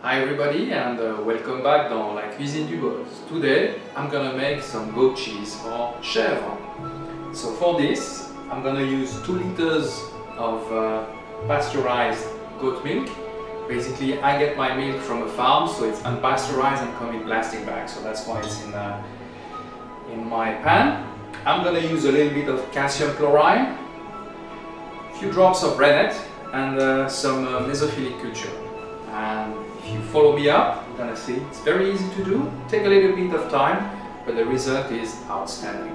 Hi everybody and welcome back dans la cuisine du boss. Today I'm gonna make some goat cheese or chèvre. So for this I'm gonna use 2 liters of pasteurized goat milk. Basically I get my milk from a farm, so it's unpasteurized and come in plastic bags, so that's why it's in my pan. I'm gonna use a little bit of calcium chloride, a few drops of rennet and some Mesophilic culture. And if you follow me up, you're gonna see it's very easy to do. Take a little bit of time, but the result is outstanding.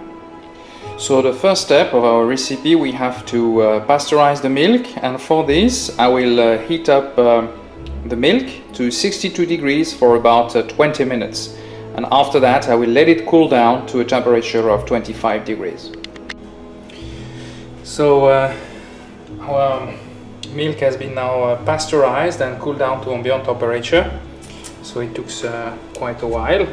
So the first step of our recipe, we have to pasteurize the milk, and for this I will heat up the milk to 62 degrees for about 20 minutes. And after that I will let it cool down to a temperature of 25 degrees. So our milk has been now pasteurized and cooled down to ambient temperature, so it took quite a while.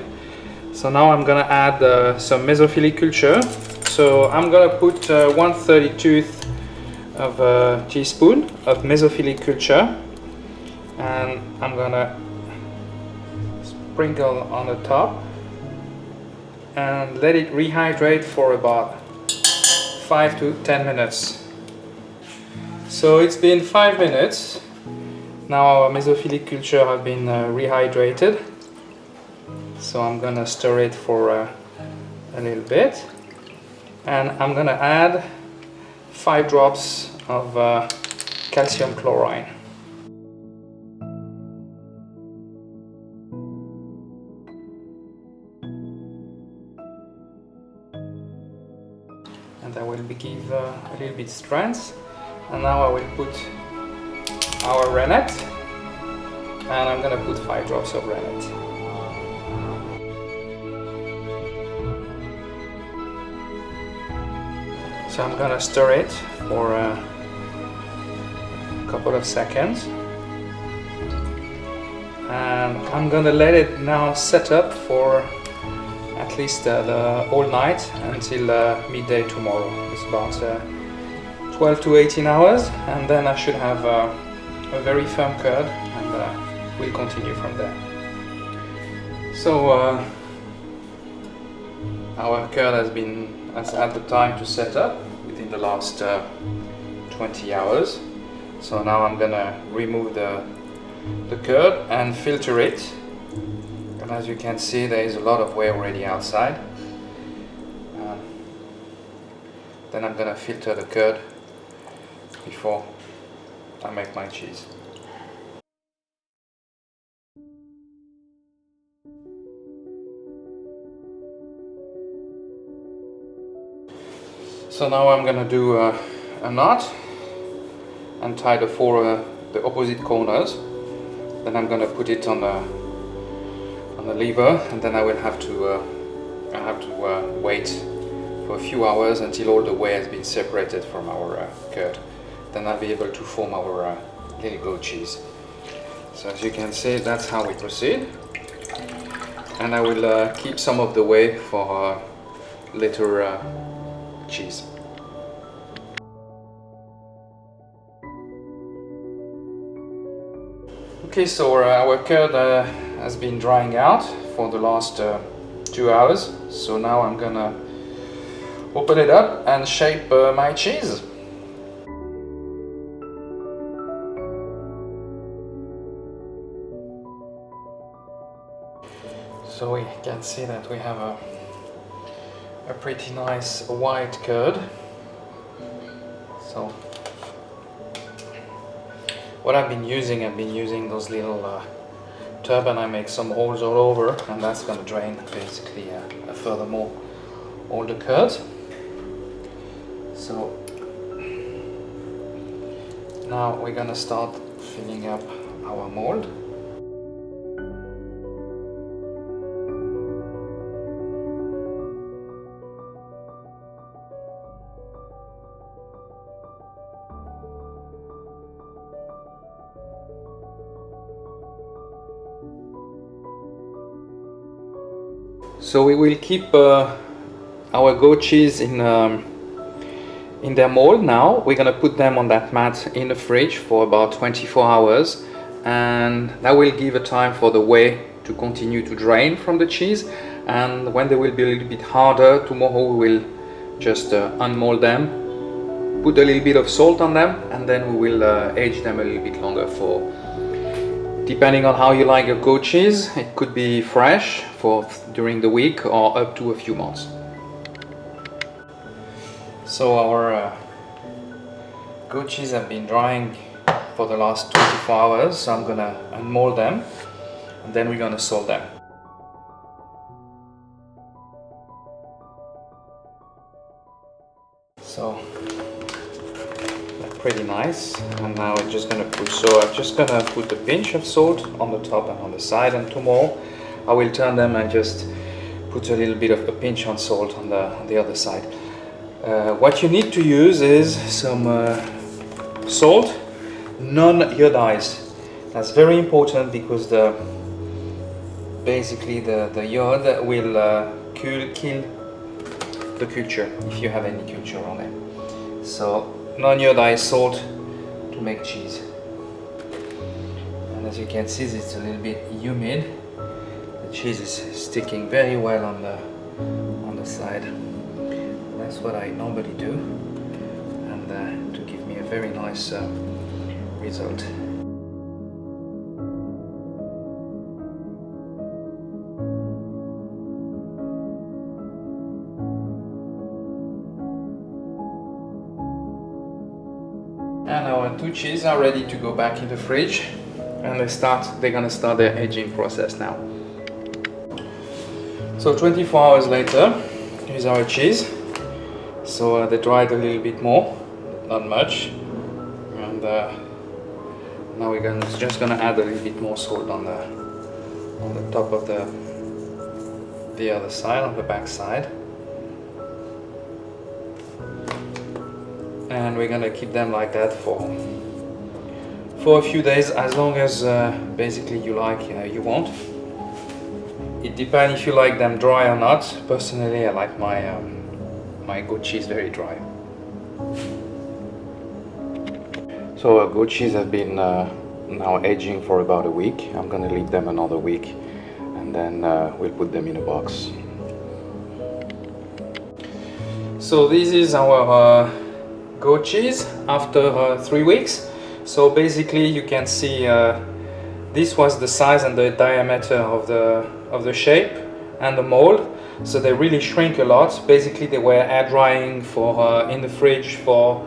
So now I'm gonna add some Mesophilic culture. So I'm gonna put 1/32 of a teaspoon of Mesophilic culture, and I'm gonna sprinkle on the top and let it rehydrate for about 5 to 10 minutes. So it's been 5 minutes. Now our Mesophilic culture have been rehydrated. So I'm gonna stir it for a little bit, and I'm gonna add 5 drops of calcium chloride. And I will give a little bit strength. And now I will put our rennet, and I'm gonna put 5 drops of rennet. So I'm gonna stir it for a couple of seconds, and I'm gonna let it now set up for at least all night until midday tomorrow. It's about 12 to 18 hours, and then I should have a very firm curd, and we'll continue from there. So our curd has had the time to set up within the last 20 hours. So now I'm gonna remove the curd and filter it, and as you can see there is a lot of whey already outside. Then I'm gonna filter the curd before I make my cheese. So now I'm gonna do a knot and tie the opposite corners. Then I'm gonna put it on the lever, and then I will have to wait for a few hours until all the whey has been separated from our curd. Then I'll be able to form our little goat cheese. So as you can see, that's how we proceed. And I will keep some of the whey for later cheese. Okay, so our curd has been drying out for the last 2 hours. So now I'm gonna open it up and shape my cheese. So we can see that we have a pretty nice white curd. So what I've been using those little tub, and I make some holes all over, and that's going to drain basically furthermore all the curd. So now we're going to start filling up our mold. So we will keep our goat cheese in their mold now. We're gonna put them on that mat in the fridge for about 24 hours, and that will give a time for the whey to continue to drain from the cheese. And when they will be a little bit harder, tomorrow we will just unmold them, put a little bit of salt on them, and then we will age them a little bit longer for, depending on how you like your goat cheese, it could be fresh for during the week or up to a few months. So our goat cheese have been drying for the last 24 hours, so I'm gonna unmold them and then we're gonna salt them. So they're pretty nice, and now I'm just gonna put a pinch of salt on the top and on the side, and tomorrow I will turn them and just put a little bit of a pinch on salt on the other side. What you need to use is some salt, non-iodized. That's very important because basically the iod will kill the culture if you have any culture on it. So non-iodized salt to make cheese. And as you can see, it's a little bit humid. The cheese is sticking very well on the side. That's what I normally do, and to give me a very nice result. And our two cheese are ready to go back in the fridge, and they're gonna start their aging process now. So 24 hours later, here's our cheese. So they dried a little bit more, not much, and now we're just gonna add a little bit more salt on the top of the other side, on the back side. And we're gonna keep them like that for a few days, as long as basically you want. It depends if you like them dry or not. Personally, I like my goat cheese very dry. So goat cheese have been now aging for about a week. I'm gonna leave them another week, and then we'll put them in a box. So this is our goat cheese after 3 weeks. So basically you can see this was the size and the diameter of the shape and the mold. So they really shrink a lot. Basically they were air drying for in the fridge for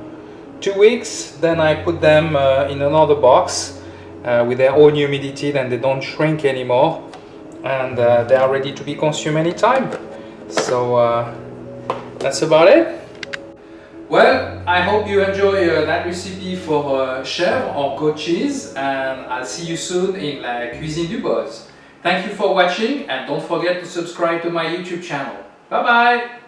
2 weeks. Then I put them in another box with their own humidity, then they don't shrink anymore, and they are ready to be consumed anytime. So that's about it. Well, I hope you enjoy that recipe for chèvre or goat cheese, and I'll see you soon in La Cuisine du Boss. Thank you for watching, and don't forget to subscribe to my YouTube channel. Bye bye!